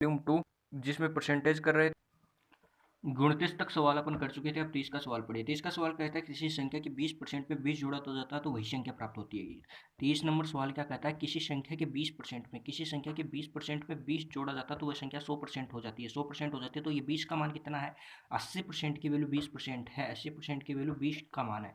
Volume 2 जिसमें percentage कर रहे थे। 29 तक सवाल अपन कर चुके थे। अब 30 का सवाल पढ़िए। 30 का सवाल कहता है किसी संख्या की 20% में 20 जोड़ा तो जाता है तो वही संख्या प्राप्त होती है। 30 नंबर सवाल क्या कहता है, किसी संख्या के 20% में, किसी संख्या के 20% में 20 जोड़ा जाता है तो वह संख्या 100% हो जाती है। 100% हो जाती है तो ये 20 का मान कितना है, 80% की वैल्यू 20% है, 80% की वैल्यू 20 का मान है।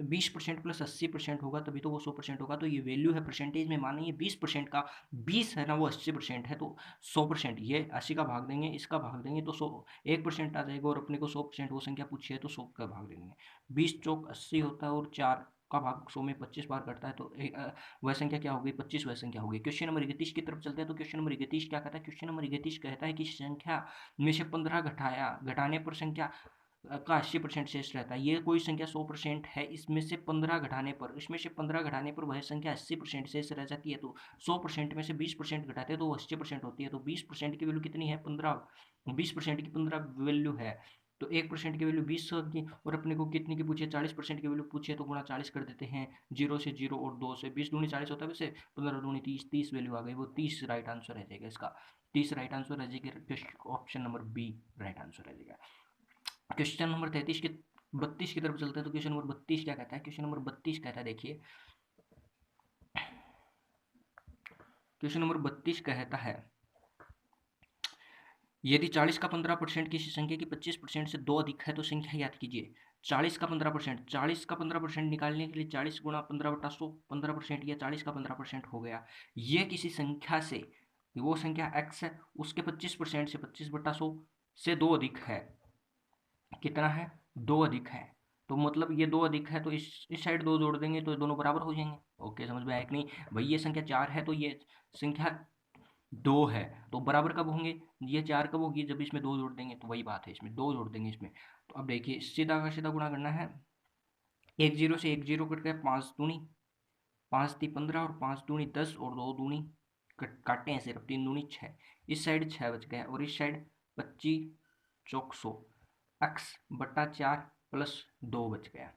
20% प्लस 80% होगा तभी तो वो 100% होगा। तो ये वैल्यू है परसेंटेज में, मानिए 20% का 20 है ना, वो 80% है तो 100%। ये 80 का भाग देंगे, इसका भाग देंगे तो 100 1% आ जाएगा। और अपने को 100% वो संख्या पूछी है तो 100 का भाग देंगे। 20 चौक 80 होता है और 4 का भाग 100 में 25 बार करता है तो वह संख्या क्या होगी, 25 वह संख्या होगी। क्वेश्चन नंबर 31 की तरफ चलते हैं। तो क्वेश्चन नंबर 31 क्या कहता है, क्वेश्चन नंबर 31 कहता है कि संख्या में से 15 घटाने पर संख्या का 80% शेष रहता है। ये कोई संख्या 100% है, इसमें से 15 घटाने पर, इसमें से 15 घटाने पर वह संख्या 80% शेष रह जाती है। तो 100% में से 20% घटाते हैं तो वो 80% होती है। तो 20% की वैल्यू कितनी है, 15। 20% की 15 वैल्यू है तो 1% की वैल्यू 20 की। और अपने को कितनी की पूछे, 40% की वैल्यू पूछे तो गुणा 40 कर देते हैं। 0 से 0 और 2 से 20 दूनी 40 होता है, वैसे 15 दूनी 30, 30 वैल्यू आ गई। वो 30 राइट आंसर रह जाएगा इसका। 30 राइट आंसर रह जाएगा। Option number B right answer रह जाएगा। क्वेश्चन नंबर 32 की तरफ चलते हैं। तो क्वेश्चन नंबर 32 क्या कहता है, क्वेश्चन नंबर 32 कहता है, देखिए क्वेश्चन नंबर 32 कहता है यदि 40 का 15% किसी संख्या की 25% से 2 अधिक है तो संख्या याद कीजिए। 40 का 15%, 40 का 15% निकालने के लिए 40 गुणा 15/100, 15% या 40 का 15% हो गया। ये किसी संख्या से, वो संख्या x है, उसके 25% से 25/100 से 2 अधिक है। कितना है, 2 अधिक है। तो मतलब ये 2 अधिक है तो इस साइड 2 जोड़ देंगे तो दोनों बराबर हो जाएंगे। ओके, समझ में आया कि नहीं भाई। ये संख्या 4 है तो ये संख्या 2 है तो बराबर कब होंगे, ये 4 कब होगी, जब इसमें 2 जोड़ देंगे। तो वही बात है, इसमें 2 जोड़ देंगे इसमें। तो अब देखिए सीधा का सीधा गुणा करना है। 1 0 से 1 0 कट गया, 5 दूनी 5 × 15 और 5 दूनी 10 और 2 दूनी काटते हैं सिर्फ, 3 दूनी 6। इस साइड 6 बच गया और इस साइड 25 चौक 100 x/4 प्लस 2 बच गया।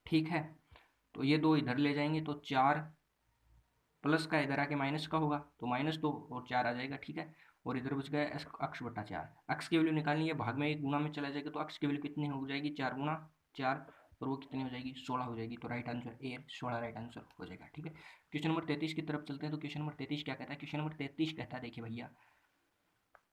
ठीक है, तो ये 2 इधर ले जाएंगे तो 4 प्लस का इधर आके माइनस का होगा तो -2 और 4 आ जाएगा। ठीक है, और इधर बच गया x/4। x की वैल्यू निकालनी है, भाग में 1 गुना में चला जाएगा तो x की वैल्यू कितनी हो जाएगी, 4 गुना 4 और वो कितनी हो जाएगी, 16 हो जाएगी। तो right answer A 16 right answer हो जाएगा। ठीक है, क्वेश्चन नंबर 33 की तरफ चलते हैं। तो क्वेश्चन नंबर 33 क्या कहता है, क्वेश्चन नंबर 33 कहता है, देखिए भैया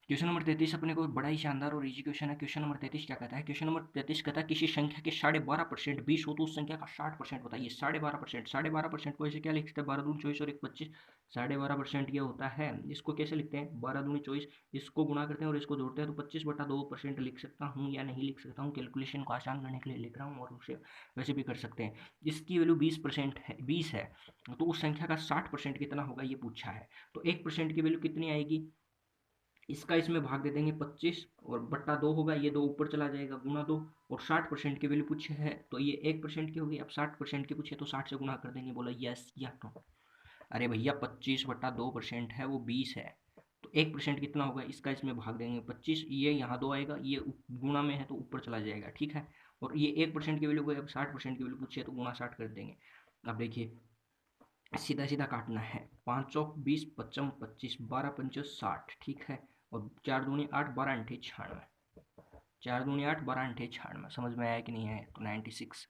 क्वेश्चन नंबर 33 अपने को बड़ा ही शानदार और इजी क्वेश्चन है। क्वेश्चन नंबर 33 क्या कहता है, क्वेश्चन नंबर 33 कहता है किसी संख्या के 12.5% 20 हो तो उस संख्या का 60% बताइए। 12.5%, 12.5% को ऐसे क्या लिख सकते हैं, 12 दूनी 24 और 1 25। 12.5% ये होता है, इसको कैसे लिखते हैं, 12 दूनी 24, इसको गुणा करते हैं और इसको जोड़ते हैं तो 25/2% लिख सकता हूँ या नहीं लिख सकता हूँ। कैलकुलेशन को आसान करने के लिए लिख रहा हूँ और उसे वैसे भी कर सकते हैं। इसकी वैल्यू 20% है, 20 है तो उस संख्या का 60% कितना होगा ये पूछा है। तो 1% की वैल्यू कितनी आएगी, इसका इसमें भाग दे देंगे 25 और बट्टा 2 होगा, ये 2 ऊपर चला जाएगा, गुना 2। और 60% की वैल्यू पूछे है तो ये 1% की होगी। अब 60% की पूछे तो 60 से गुणा कर देंगे। बोला यस या नो। अरे भैया 25/2% है वो 20 है तो 1% कितना होगा, इसका इसमें भाग देंगे 25, ये यहाँ 2 आएगा, ये गुणा में है तो ऊपर चला जाएगा। ठीक है, और ये 1% की वैल्यू को अब 60% की वैल्यू पूछे तो गुणा 60 कर देंगे। अब देखिए सीधा सीधा काटना है, 5 चौक 20, 55 25, 12 पंचो 60। ठीक है, और 4 दूनी 8, 12 अंठे 96, 4 दूनी 8, 12 अंठे 96। समझ में आया कि नहीं है, तो 96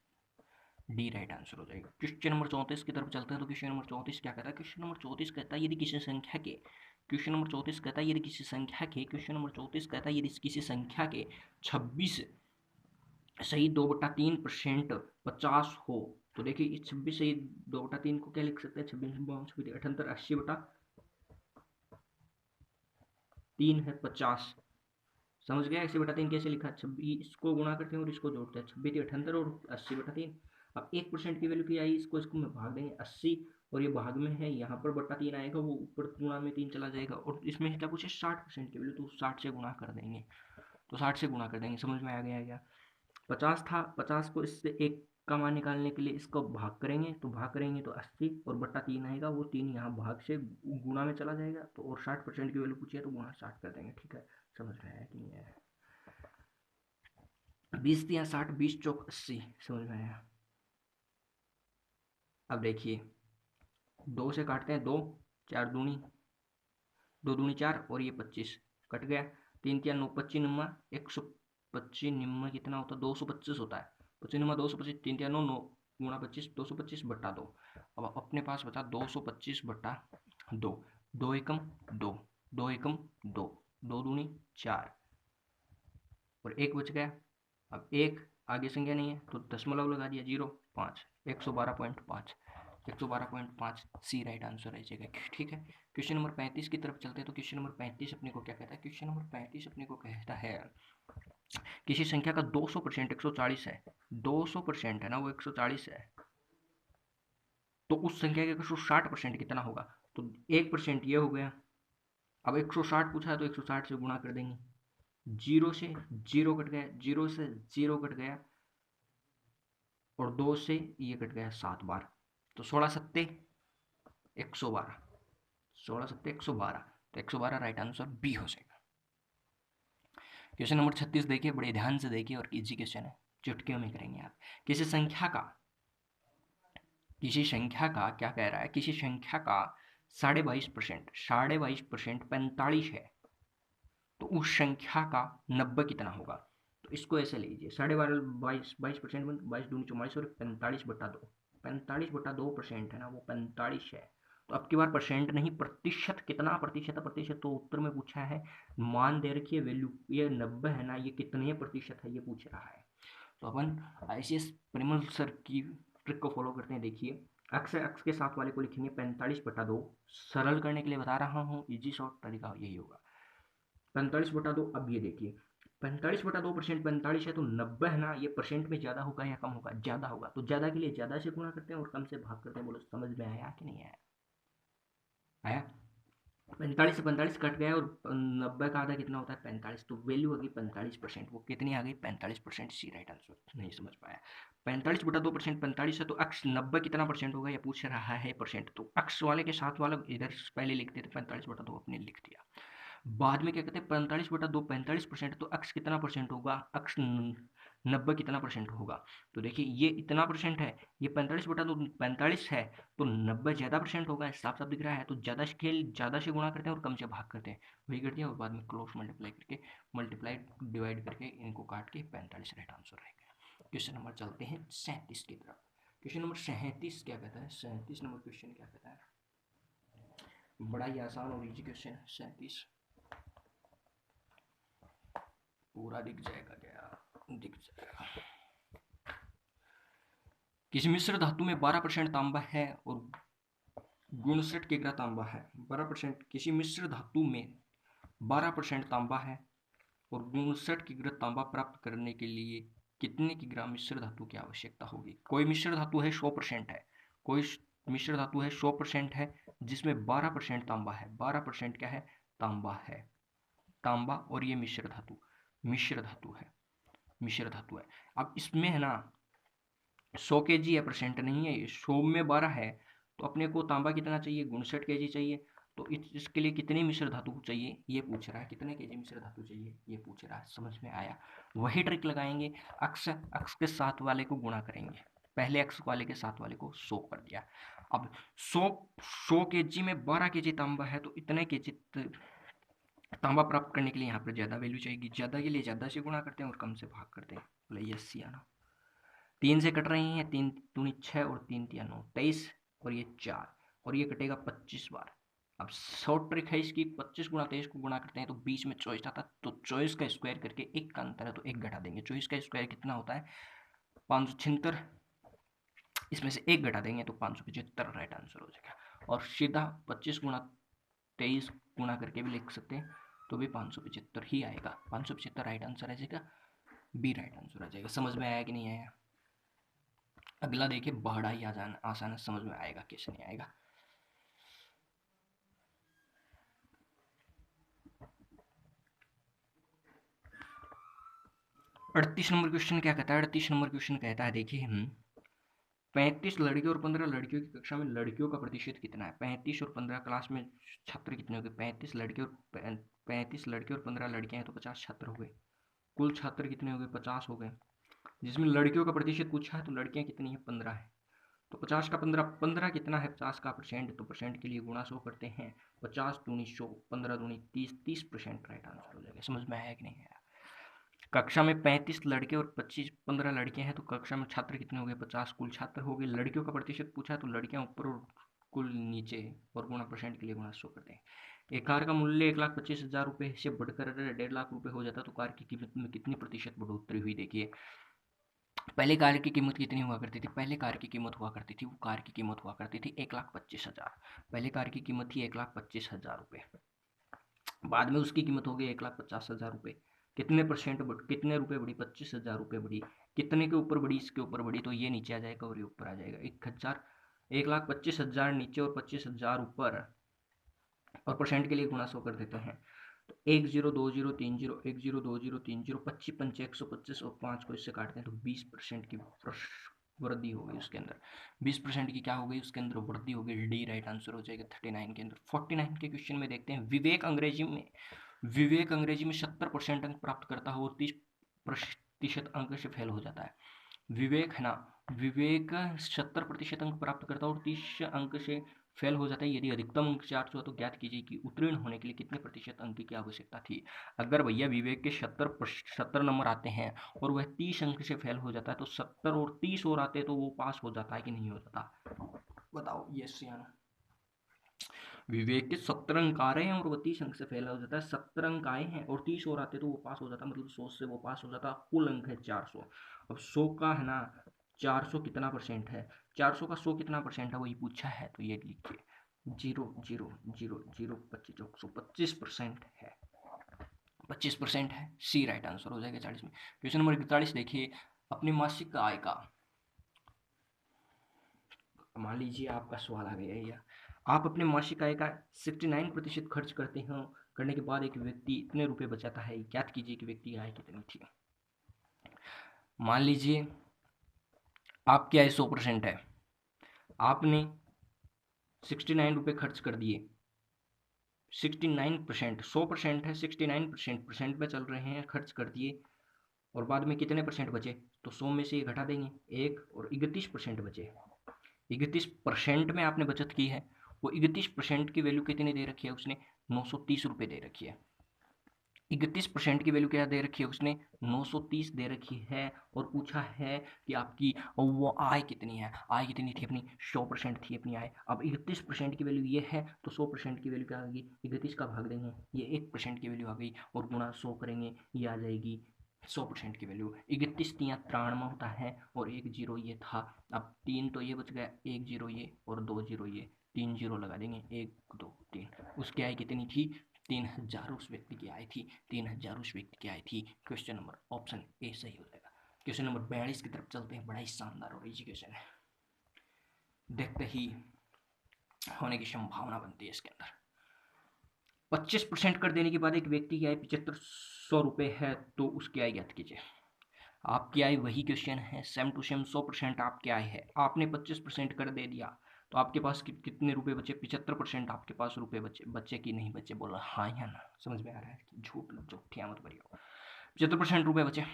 डी राइट आंसर हो जाएगा। क्वेश्चन नंबर 34 की तरफ चलते हैं। तो क्वेश्चन नंबर 34 क्या कहता है, क्वेश्चन नंबर 34 कहता है यदि किसी संख्या के, क्वेश्चन नंबर 34 कहता है यदि किसी संख्या के, क्वेश्चन नंबर 34 कहता है यदि किसी संख्या के 26 सही 2/3% 50 हो तो देखिए इस 26 सही 2/3 को क्या लिख सकते हैं, 26 78 80/3 है 50। समझ गया, 80/3 कैसे लिखा, 26 इसको गुणा करते हैं और इसको जोड़ते हैं, 26 और 80/3। अब 1% की वैल्यू क्या आई, इसको इसको में भाग देंगे 80 और ये भाग में है, यहाँ पर बट्टा 3 आएगा, वो ऊपर गुणा में 3 चला जाएगा। और इसमें क्या पूछे 60% की वैल्यू, तो 60 से गुणा कर देंगे, तो 60 से गुणा कर देंगे। समझ में आ गया क्या, 50 था, 50 को इससे 1 का मान निकालने के लिए इसको भाग करेंगे तो 80 और बट्टा 3 आएगा, वो 3 यहाँ भाग से गुणा में चला जाएगा। तो और 60% की वैल्यू पूछी है तो गुणा 60 कर देंगे। ठीक है, समझ में आया कि नहीं आया, 20 या 60, 20 चौक 80। समझ में आया। अब देखिए 2 से काटते हैं 2, 4 दूनी 2 दूनी 4 और ये 25 कट गया, 3 3 9 25 निम्मा 125 निम्मा कितना होता है 225 होता है, 25 निम्मा 225, 3 3 9 9 गुणा 25 225 बटा 2। अब अपने पास बचा 225 बटा 2, 2 एकम 2, 2 एकम 2, 2 दूनी 4 और एक बच गया। अब एक आगे संख्या नहीं है तो दशमलव लगा दिया 0.5, 112.5, 112.5 सी राइट आंसर रह जाएगा। ठीक है, क्वेश्चन नंबर 35 की तरफ चलते हैं। तो क्वेश्चन नंबर 35 अपने को क्या कहता है? क्वेश्चन नंबर 35 अपने को कहता है किसी संख्या का 200% 140 है, 200% है ना वो 140 है, तो उस संख्या का 160% कितना होगा? तो 1% ये हो गया। अब 160 पूछा है तो 160 से गुणा कर देंगे, 0 से 0 कट गया, 0 से 0 कट गया और 2 से ये कट गया 7 बार, तो 16 सत्ते 112, 16 सत्ते 112, तो 112 राइट आंसर बी हो जाएगा। क्वेश्चन नंबर 36 देखिए, बड़े ध्यान से देखिए और इजी क्वेश्चन है, चुटकियों में करेंगे आप। किसी संख्या का क्या कह रहा है? किसी संख्या का 22.5% 45 है, तो उस संख्या का 90 कितना होगा? तो इसको ऐसे लीजिए, 22.5% 22 दूनी 44 और 45 बटा 2, 45/2% है ना वो 45 है। तो अब की बार परसेंट नहीं, प्रतिशत, कितना प्रतिशत है? प्रतिशत तो उत्तर में पूछा है, मान दे रखिए वैल्यू, ये 90 है ना, ये कितने प्रतिशत है ये पूछ रहा है। तो अपन ICS परिमल सर की ट्रिक को फॉलो करते हैं। देखिए, अक्स के साथ वाले को लिखेंगे 45/2, सरल करने के लिए बता रहा हूँ, इजी शॉर्ट तरीका यही होगा, 45/2। अब ये देखिए 45/2%, 45 है तो 90 है ना, ये परसेंट में ज़्यादा होगा या कम होगा? ज़्यादा होगा, तो ज़्यादा के लिए ज़्यादा से गुणा करते हैं और कम से भाग करते हैं। बोलो समझ में आया कि नहीं आया? आया? 45 से 45 कट गया और 90 का आधा कितना होता है? 45, तो वैल्यू आ गई 45%। वो कितनी आ गई? 45%। सी राइट आंसर। नहीं समझ पाया, 45/2%, 45 है तो अक्स 90 कितना परसेंट होगा, या पूछ रहा है परसेंट, तो अक्स वाले के साथ वाला इधर पहले लिखते थे, 45/2 अपने लिख दिया। बाद में क्या कहते हैं, 45/2 45%, तो अक्स कितना परसेंट होगा? अक्स 90 कितना परसेंट होगा? तो देखिए ये इतना परसेंट है, ये 45/2 45 है, तो 90 ज़्यादा परसेंट होगा, साफ साफ दिख रहा है। तो ज़्यादा से गुणा करते हैं और कम से भाग करते हैं, वही कर दिया और बाद में क्रॉस मल्टीप्लाई डिवाइड करके इनको काट के 45 राइट आंसर रहेगा। क्वेश्चन नंबर चलते हैं 37 की तरफ। क्वेश्चन नंबर 37 क्या कहता है? 37 नंबर क्वेश्चन क्या कहता है? बड़ा ही आसान और इजी क्वेश्चन है 37, पूरा दिख जाएगा क्या? दिख जाएगा। किसी मिश्र धातु में 12% तांबा है और 59 किग्रा तांबा है। 12%, किसी मिश्र धातु में 12% तांबा है और 59 किग्रा तांबा प्राप्त करने के लिए कितने किग्रा मिश्र धातु की आवश्यकता होगी? कोई मिश्र धातु है 100% है, कोई मिश्र धातु है 100% है जिसमें 12% तांबा है। 12% क्या है? तांबा है, तांबा, और ये मिश्र धातु है। अब इसमें है ना 100 kg है, परसेंट नहीं है, 100 में 12 है, तो अपने को तांबा कितना चाहिए? 59 kg चाहिए। तो इसके लिए कितनी मिश्र धातु चाहिए ये पूछ रहा है, कितने kg मिश्र धातु चाहिए ये पूछ रहा है। समझ में आया? वही ट्रिक लगाएंगे, अक्स के साथ वाले को गुणा करेंगे, पहले अक्स वाले के साथ वाले को 100 कर दिया। अब 100 kg में 12 kg तांबा है, तो इतने kg तांबा प्राप्त करने के लिए यहाँ पर ज़्यादा वैल्यू चाहिए, ज़्यादा के लिए ज़्यादा से गुणा करते हैं और कम से भाग करते हैं। बोले यस या नो? 3 से कट रही हैं, 3 दूनी 6 और 3 3 9 23 और ये 4 और ये कटेगा 25 बार। अब शॉर्ट ट्रिक है इसकी, 25 गुणा 23 को गुणा करते हैं तो बीच में 24 आता है, तो 24 का स्क्वायर करके एक का अंतर है तो एक घटा देंगे। 24 का स्क्वायर कितना होता है? 576, इसमें से एक घटा देंगे तो 575 राइट आंसर हो जाएगा। और सीधा 25 गुणा 23 गुणा करके भी लिख सकते हैं तो भी 575 ही आएगा। 575 राइट आंसर आ जाएगा, बी राइट आंसर आ जाएगा। समझ में आया कि नहीं आया? अगला देखिए, बड़ा ही आसान है, समझ में आएगा, कैसे नहीं आएगा। अड़तीस नंबर क्वेश्चन क्या कहता है? 38 नंबर क्वेश्चन कहता है, देखिए 35 लड़कियों और 15 लड़कियों की कक्षा में लड़कियों का प्रतिशत कितना है? 35 और 15 क्लास में छात्र कितने हो गए? 35 लड़के और 15 लड़कियां हैं तो 50 छात्र हो गए। कुल छात्र कितने हो गए? 50 हो गए। जिसमें लड़कियों का प्रतिशत पूछा है तो लड़कियां कितनी है? 15 है। तो 50 का 15, 15 कितना है 50 का परसेंट, तो परसेंट के लिए गुणा 100 करते हैं, 50 दूनी 100, 15 दूनी 30, 30% राइट आंसर हो जाएगा। समझ में आया कि नहीं आया? कक्षा में 35 लड़के और 15 लड़के हैं, तो कक्षा में छात्र कितने हो गए 50 कुल छात्र हो गए। लड़कियों का प्रतिशत पूछा तो लड़कियां ऊपर और कुल नीचे, और गुणा परसेंट के लिए गुणा 100 करते हैं। एक कार का मूल्य 1,25,000 रुपये से बढ़कर 1.5 लाख रुपए हो जाता, तो कार की कीमत में कितनी प्रतिशत बढ़ोतरी हुई? देखिए, पहले कार की कीमत कितनी हुआ करती थी? पहले कार की कीमत हुआ करती थी, वो कार की कीमत हुआ करती थी 1,25,000। पहले कार की कीमत थी 1,25,000 रुपये, बाद में उसकी कीमत हो गई 1,50,000 रुपये। कितने रुपए बढ़ी? 25,000 रुपये बढ़ी। कितने के ऊपर बढ़ी? इसके ऊपर बढ़ी, तो ये नीचे आ जाएगा और ये ऊपर आ जाएगा। 1,25,000 नीचे और 25,000 ऊपर, और परसेंट के लिए गुणा 100 कर देते हैं। तो 102030, 102030, 25 पंचे 125 और 5 को इससे काटते हैं तो 20% की वृद्धि हो गई उसके अंदर। 20% की क्या हो गई उसके अंदर? वृद्धि हो गई। डी राइट आंसर हो जाएगा 39 के अंदर। 49 के क्वेश्चन में देखते हैं, विवेक अंग्रेजी में 70% अंक प्राप्त करता है और 30% अंक से फेल हो जाता है। विवेक है ना, विवेक 70% अंक प्राप्त करता है और 30 अंक से फेल हो जाता है। यदि अधिकतम अंक 400 है तो ज्ञात कीजिए कि उत्तीर्ण होने के लिए कितने प्रतिशत अंक की आवश्यकता थी। अगर भैया विवेक के 70 नंबर आते हैं और वह 30 अंक से फेल हो जाता है, तो 70 और 30 और आते तो वो पास हो जाता है कि नहीं हो जाता? बताओ यस या नो। विवेक के 70 अंक आ रहे हैं और वो 30 अंक से फेल हो जाता है। 70 अंक आए हैं और 30 और आते तो वो पास हो जाता, मतलब 100 से वो पास हो जाता। कुल अंक है 400। अब 100 का है ना, 400 कितना परसेंट है? 400 का 100 कितना परसेंट है वही पूछा है, तो ये लिखिए 0,0,0,0,25% है। 25% है, सी राइट आंसर हो जाएगा 40 में। क्वेश्चन नंबर 41 देखिए, अपनी मासिक आय का, मान लीजिए आपका सवाल आ गया या आप अपने मासिक आय का 69% खर्च करते हो, करने के बाद एक व्यक्ति इतने रुपए बचाता है, ज्ञात कीजिए कि व्यक्ति की आय कितनी थी। मान लीजिए आपकी आय 100% है, आपने 69 रुपये खर्च कर दिए। 69%, 100% है, 69% में चल रहे हैं, खर्च कर दिए, और बाद में कितने परसेंट बचे? तो 100 में से ये घटा देंगे एक, और 31% बचे। 31% में आपने बचत की है। वो 31% की वैल्यू कितनी दे रखी है उसने? 930 रुपये दे रखी है। 31% की वैल्यू क्या दे रखी है उसने? 930 दे रखी है। और पूछा है कि आपकी वो आय कितनी है। आय कितनी थी अपनी? 100% थी अपनी आय। अब 31% की वैल्यू ये है, तो 100% की वैल्यू क्या आ गई? 31 का भाग देंगे, ये 1% की वैल्यू आ गई, और गुणा 100 करेंगे, ये आ जाएगी 100% की वैल्यू। 31 तियाँ 93 होता है, और 1 जीरो ये था। अब 3 तो ये बच गया, 1 जीरो ये और 2 जीरो ये, 3 जीरो लगा देंगे, 1 2 3। उसकी आय कितनी थी? 3,000 उस व्यक्ति की आय थी। 3,000 उस व्यक्ति की आय थी। क्वेश्चन नंबर ऑप्शन ए सही हो जाएगा। क्वेश्चन नंबर 42 की तरफ चलते हैं। बड़ा ही शानदार और इजी क्वेश्चन है, देखते ही होने की संभावना बनती है इसके अंदर। 25% कर देने के बाद एक व्यक्ति की आय 7500 रुपये है, तो उसकी आय ज्ञात कीजिए। आपकी आय वही क्वेश्चन है, सेम टू सेम 100% आपकी आय है। आपने 25% कर दे दिया, तो आपके पास कितने रुपए बचे? 75% आपके पास रुपए बचे कि नहीं बचे? बोला हाँ या ना? समझ में आ रहा है कि झूठिया मत करियो। 75% रुपए बचे,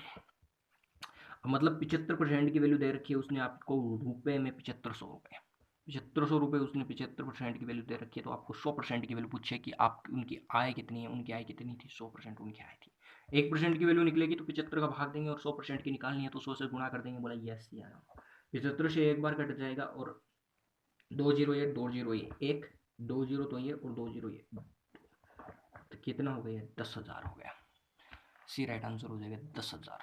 मतलब 75% की वैल्यू दे रखी है उसने आपको रुपए में 7500 रुपये। 7500 रुपये उसने 75% की वैल्यू दे रखी है, तो आपको 100% की वैल्यू पूछे कि आप उनकी आय कितनी है। उनकी आय कितनी थी? 100% उनकी आय थी। 1% की वैल्यू निकलेगी तो 75 का भाग देंगे, और 100% की निकालनी है तो 100 से गुणा कर देंगे। बोला यस या नो। 75 से एक बार कट जाएगा, और 2 जीरो ये 2 जीरो ये, एक 2 जीरो तो ये और 2 जीरो ये, तो कितना हो गया? 10,000 हो गया। सी राइट आंसर हो जाएगा 10,000।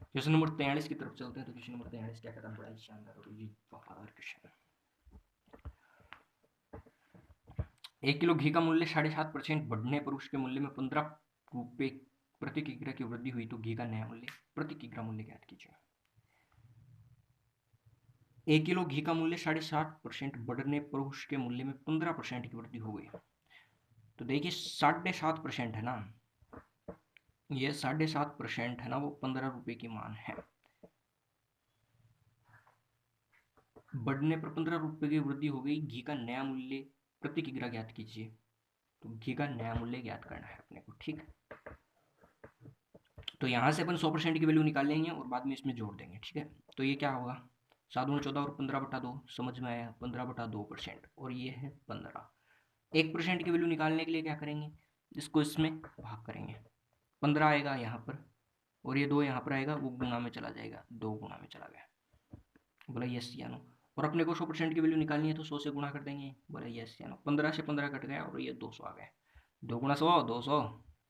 क्वेश्चन नंबर 43 की तरफ चलते हैं। तो क्वेश्चन नंबर 43 क्या कहता है? बड़ा ही शानदार और ये वफादार क्वेश्चन। 1 किलो घी का मूल्य 7.5% बढ़ने पर उसके मूल्य में 15 रुपये प्रति किग्रा की वृद्धि हुई, तो घी का नया मूल्य, प्रति किग्रा मूल्य ज्ञात कीजिए। 1 किलो घी का मूल्य 7.5% बढ़ने पर उसके मूल्य में 15% की वृद्धि हो गई। तो देखिए 7.5% है ना, ये 7.5% है ना, वो 15 रुपये की मान है। बढ़ने पर 15 रुपये की वृद्धि हो गई। घी का नया मूल्य प्रति किग्रा ज्ञात कीजिए। तो घी का नया मूल्य ज्ञात करना है अपने को, ठीक। तो यहां से अपन 100% की वैल्यू निकाल लेंगे और बाद में इसमें जोड़ देंगे, ठीक है। तो ये क्या होगा? 7 दूनी 14 और 15/2 समझ में आया, 15/2%। और ये है 15। 1% की वैल्यू निकालने के लिए क्या करेंगे, इसको इसमें भाग करेंगे। 15 आएगा यहाँ पर और ये 2 यहाँ पर आएगा, वो गुणा में चला जाएगा, 2 गुणा में चला गया। बोला यस या नो। और अपने को 100% की वैल्यू निकालनी है तो 100 से गुणा कर देंगे। बोला यस या नो। 15 से 15 कट गया और ये 200 आ गया। 2 गुणा 100, 200,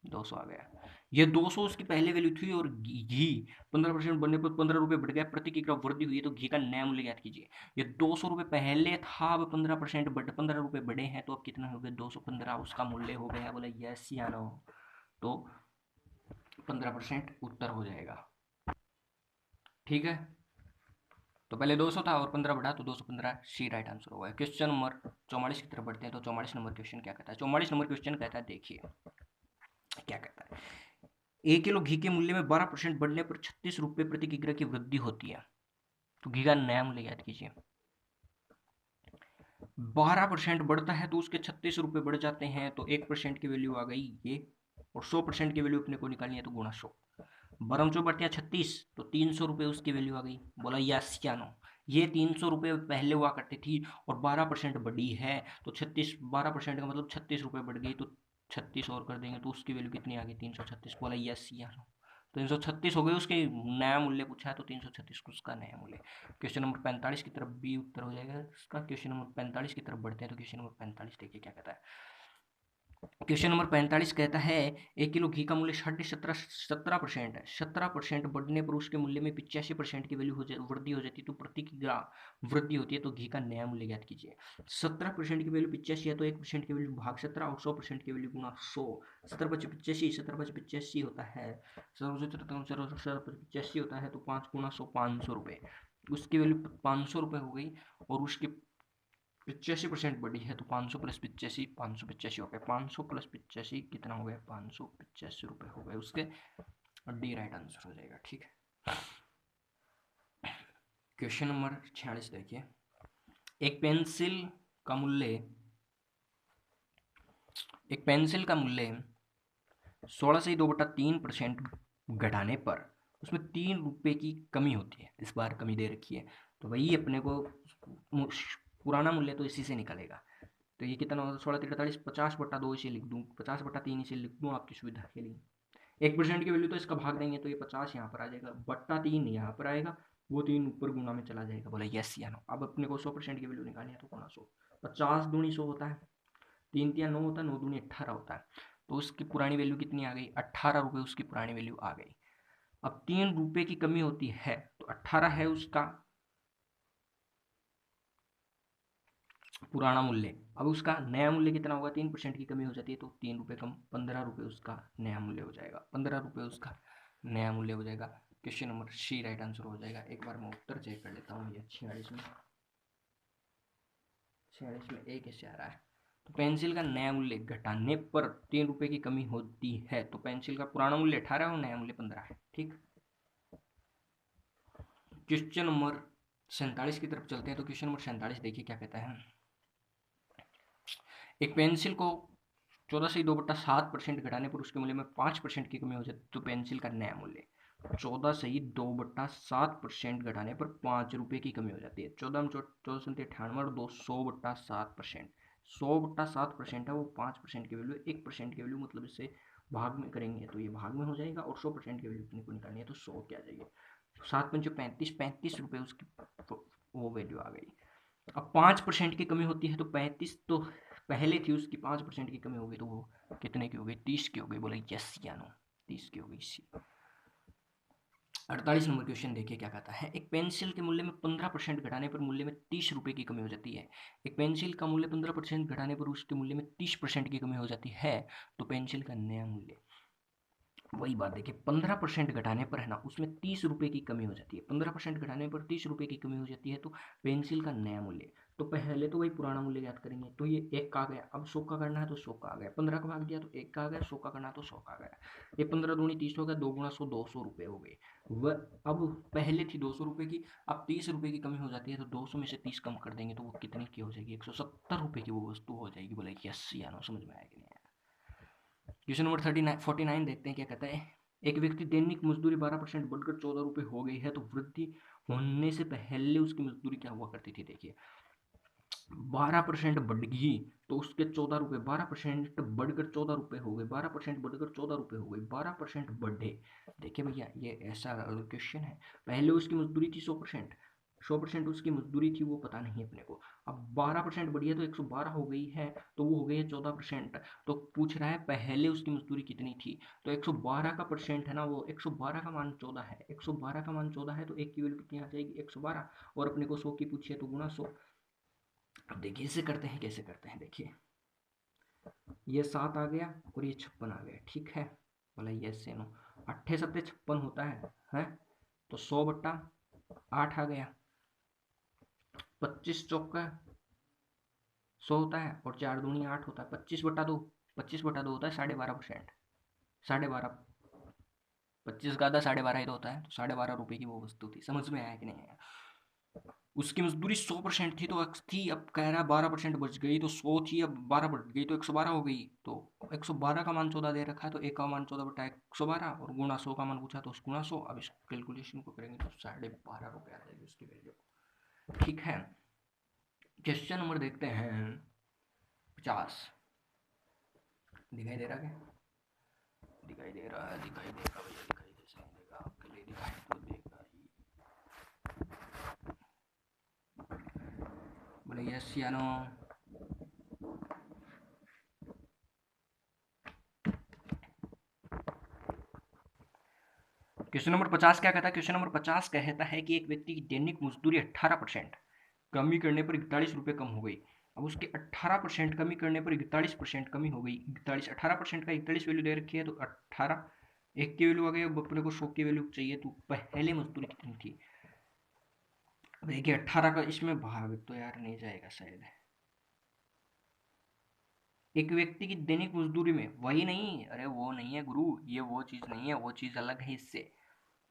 200 आ गया। ये 200 उसकी पहले वैल्यू थी। और घी 15% बढ़ने पर 15 रुपये बढ़ गया, प्रति किग्रा वृद्धि हुई है, तो घी का नया मूल्य ज्ञात कीजिए। ये 200 रुपये पहले था, अब 15% बढ़ 15 रुपये बढ़े हैं, तो अब कितना हो गया, 215 उसका मूल्य हो गया। बोला यस या नो। तो 15% उत्तर हो जाएगा। ठीक है, तो पहले 200 था और 15 बढ़ा तो 215, सी राइट आंसर होगा। क्वेश्चन नंबर 44 की तरफ बढ़ते हैं। तो 44 नंबर क्वेश्चन क्या कहता है, 44 नंबर क्वेश्चन कहता है, देखिए क्या कहता है। 1 किलो घी के मूल्य में 12% बढ़ने पर 36 रुपये प्रति किग्रा की वृद्धि होती है, तो घी का नया मूल्य याद कीजिए। 12% बढ़ता है तो उसके 36 रुपये बढ़ जाते हैं, तो 1% की वैल्यू आ गई ये, और 100% की वैल्यू अपने को निकालनी है तो गुणा 100। 12 बढ़ते हैं 36, तो 300 रुपये उसकी वैल्यू आ गई। बोला यस क्या नो। ये 300 रुपये पहले हुआ करती थी और 12% बढ़ी है, तो 36, 12% का मतलब 36 रुपये बढ़ गई, तो 36 और कर देंगे तो उसकी वैल्यू कितनी आ गई, 336। बोला यस या नो। 336 हो गई, उसके नया मूल्य पूछा है तो 336 उसका नया मूल्य। क्वेश्चन नंबर 45 की तरफ बी उत्तर हो जाएगा इसका। क्वेश्चन नंबर 45 की तरफ बढ़ते हैं। तो क्वेश्चन नंबर 45 देखिए क्या कहता है। क्वेश्चन नंबर 45 कहता है 1 किलो घी का मूल्य 17% है। 17% बढ़ने पर उसके मूल्य में 85% की वैल्यू वृद्धि हो जाती है, तो प्रति किग्रा वृद्धि होती है, तो घी का नया मूल्य ज्ञात कीजिए। 17% की वैल्यू 85 है, तो 1% की वैल्यू भाग 17 और 100% की वैल्यू गुणा 100। 17×85, 17×85 होता है, 17×85 होता है, तो 5 गुणा 100, 500 रुपये। उसकी वैल्यू 500 रुपये हो गई, और उसके 85% बढ़ी है, तो 500 प्लस 85, 585 हो गया। 500 प्लस 85 कितना हो गया, 585 रुपये हो गए उसके। डी राइट आंसर हो जाएगा। ठीक है, क्वेश्चन नंबर 46 देखिए। एक पेंसिल का मूल्य 16 से 2/3% घटाने पर उसमें 3 रुपये की कमी होती है। इस बार कमी दे रखी है, तो वही अपने को पुराना मूल्य तो इसी से निकलेगा। तो ये कितना होगा, 16×3 = 50/2 इसे लिख दूँ, 50/3 इसे लिख दूँ आपकी सुविधा के लिए। 1% की वैल्यू तो इसका भाग देंगे, तो ये 50 यहाँ पर आ जाएगा, बट्टा 3 यहाँ पर आएगा, वो 3 ऊपर गुना में चला जाएगा। बोला यस या नो। अब अपने को 100% की वैल्यू निकालनी है, तो गुणा 100। 50 दूनी 100 होता है, 3 3 9 होता है, 9 दूनी 18 होता है, तो उसकी पुरानी वैल्यू कितनी आ गई, 18 रुपये उसकी पुरानी वैल्यू आ गई। अब 3 रुपये की कमी होती है, तो 18 है उसका पुराना मूल्य। अब उसका नया मूल्य कितना होगा, 3% की कमी हो जाती है, तो 3 रुपये कम, 15 रुपये उसका नया मूल्य हो जाएगा। 15 रुपये उसका नया मूल्य हो जाएगा। Question number C right answer हो जाएगा। एक बार मैं उत्तर चेक कर लेता हूँ। ये 46 में ए कैसे आ रहा है। तो पेंसिल का नया मूल्य घटाने पर 3 रुपये की कमी होती है, तो पेंसिल का पुराना मूल्य 18 और नया मूल्य 15 है। ठीक, क्वेश्चन नंबर 47 की तरफ चलते हैं। तो क्वेश्चन नंबर 47 देखिए क्या कहता है। एक पेंसिल को 14 से 2/7% घटाने पर उसके मूल्य में 5% की कमी हो जाती है, तो पेंसिल का नया मूल्य। 14 से 2/7% घटाने पर 5 रुपये की कमी हो जाती है। 14 में 14 से 98 और 200/7%। 100/7% है वो, 5% की वैल्यू, 1% की वैल्यू, मतलब इससे भाग में करेंगे तो ये भाग में हो जाएगा, और 100% की वैल्यू अपने को निकालनी है तो 100 क्या आ जाएगी। 7×5 = 35 रुपये उसकी वो वैल्यू आ गई। अब 5% की कमी होती है, तो 35 तो पहले थी उसकी, 5% की कमी हो गई, तो वो कितने की हो गई, 30 की हो गई। बोले यस या नो, 30 की हो गई सी। 48 नंबर क्वेश्चन देखिए क्या कहता है। एक पेंसिल के मूल्य में 15% घटाने पर मूल्य में 30 रुपये की कमी हो जाती है। एक पेंसिल का मूल्य 15% घटाने पर उसके मूल्य में 30% की कमी हो जाती है, तो पेंसिल का नया मूल्य। वही बात देखिए, 15% घटाने पर है ना, उसमें 30 रुपये की कमी हो जाती है। 15% घटाने पर 30 रुपये की कमी हो जाती है, तो पेंसिल का नया मूल्य। तो पहले तो वही पुराना मूल्य याद करेंगे, तो ये 1 का आ गया। अब 100 का करना है तो 100 का आ गया। 15 का भाग दिया तो 1 का आ गया, 100 का करना है तो 100 का आ गया। ये 15 दूनी 30 हो गया, 2 गुणा 100, 200 रुपये हो गए। वह अब पहले थी 200 रुपये की, अब 30 रुपये की कमी हो जाती है, तो 200 में से 30 कम कर देंगे तो वो कितने की हो जाएगी, 170 रुपये की वो वस्तु हो जाएगी। बोले यस या नो, समझ में आया कि नहीं आया। क्वेश्चन नंबर 49 देखते हैं क्या कहता है। एक व्यक्ति दैनिक मजदूरी 12% बढ़कर 14 रुपये हो गई है, तो वृद्धि होने से पहले उसकी मजदूरी क्या हुआ करती थी? देखिए 12% बढ़ गई तो उसके 14 रुपये, 12% बढ़कर 14 रुपये हो गए, 12% बढ़कर 14 रुपये हो गए, 12% बढ़े। देखिए भैया ये ऐसा क्वेश्चन है। पहले उसकी मजदूरी थी 100%, 100% उसकी मजदूरी थी, वो पता नहीं अपने को। अब 12% बढ़ी है तो 112 हो गई है, तो वो हो गई है 14%। तो पूछ रहा है पहले उसकी मजदूरी कितनी थी, तो 112 का परसेंट है ना, वो 112 का मान 14 है, 112 का मान 14 है, तो एक की वैल्यू कितनी आ जाएगी? 112। और अपने को 100 की पूछी है तो गुणा 100। अब देखिए इसे करते हैं, कैसे करते हैं, देखिए ये 7 आ गया और ये 56 आ गया, ठीक है। बोला ये से नो 8 सत्ते 56 होता है तो 100/8 आ गया। 25 चौका 100 होता है और 4 दूनी 8 होता है। 25/2, 25/2 होता है 12.5%। 12.5, 25 का आधा 12.5 ही तो होता है, तो 12.5 रुपये की वो वस्तु थी। समझ में आया कि नहीं आया? उसकी मजदूरी 100% थी तो एक्स थी, अब कह रहा है 12% बच गई, तो 100 थी अब 12 बढ़ गई तो 112 हो गई। तो 112 का मान 14 दे रखा है, तो एक का मान 14/112 और गुणा 100 का मान पूछा तो गुणा 100। अब इस कैलकुलेशन को करेंगे तो 12.5 रुपये आ जाएगी उसकी वैल्यू, ठीक है। क्वेश्चन नंबर देखते हैं 50। दिखाई दे रहा क्या? दिखाई दे रहा है, दिखाई देगा भैया, दिखाई कैसे नहीं देगा? आपके लिए दिखाई तो देगा ही। बोले यस या नो? क्वेश्चन नंबर 50 क्या कहता है? क्वेश्चन नंबर 50 कहता है कि एक व्यक्ति की दैनिक मजदूरी 18% कमी करने पर 41 रुपये कम हो गई। अब उसके 18% कमी करने पर 41% कमी हो गई। 41, 18% का 41 वैल्यू दे रखी है, तो 18 एक की वैल्यू आ गई। अब अपने को 100 की वैल्यू चाहिए, तो पहले मजदूरी कितनी थी? देखिए 18 का इसमें भाग तो यार नहीं जाएगा शायद। एक व्यक्ति की दैनिक मजदूरी में वही नहीं, अरे वो नहीं है गुरु, ये वो चीज नहीं है, वो चीज अलग है इससे।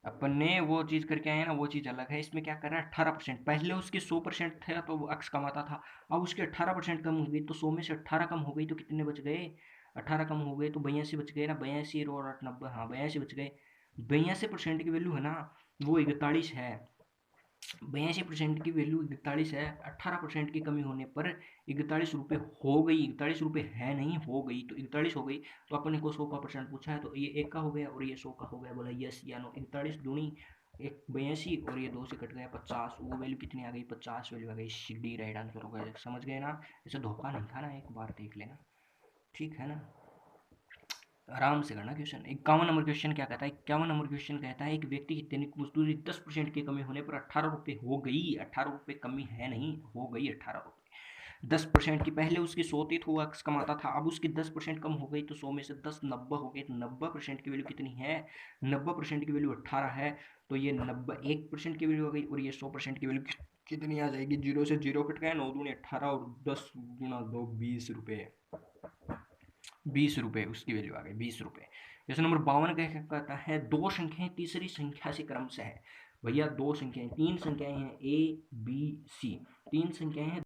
अपन ने वो चीज करके आए हैं ना, वो चीज अलग है। इसमें क्या कर रहा है? 18%। पहले उसकी 100% था तो वो अक्स कमाता था, अब उसके 18% कम हो गई, तो 100 में से 18 कम हो गई तो कितने बच गए? 18 कम हो गए तो 82 बच गए ना, 82 और 8 90, हाँ 82 बच गए। 82% की वैल्यू है ना, वो 41 है। 82% की वैल्यू 41 है। 18% की कमी होने पर 41 रुपये हो गई। 41 रुपये है नहीं, हो गई, तो 41 हो गई। तो अपने को 100 का परसेंट पूछा है, तो ये 1 का हो गया और ये 100 का हो गया। बोला यस या नो? 41 दूनी एक 82 और ये 2 से कट गया 50। वो वैल्यू कितनी आ गई? 50 वैल्यू आ गई। डी राइट आंसर हो गया। समझ गए ना? इसे धोखा नहीं खाना, एक बार देख लेना, ठीक है ना? आराम से करना क्वेश्चन। 51 नंबर क्वेश्चन क्या कहता है? 51 नंबर क्वेश्चन कहता है एक व्यक्ति की दैनिक मजदूरी 10% की कमी होने पर 18 रुपये हो गई। 18 रुपये कमी है नहीं, हो गई 18 रुपये। 10% की, पहले उसकी 100 थी तो अक्स कमाता था, अब उसकी 10% कम हो गई, तो 100 में से 10 90 हो गई। तो 90% की वैल्यू कितनी है? 90% की वैल्यू 18 है, तो ये 90 1% की वैल्यू हो गई, और ये 100% की वैल्यू कितनी आ जाएगी? 0 से 0 कट गया, 9 दूनी 18 और 10 गुना 2 20 रुपये। 20 रुपये उसकी वैल्यू आ गई, 20 रुपये। जैसे नंबर 52 क्या कहता है? दो संख्याएं तीसरी संख्या से क्रम से है। भैया दो संख्याएं, तीन संख्याएं हैं ए बी सी, तीन संख्याएं हैं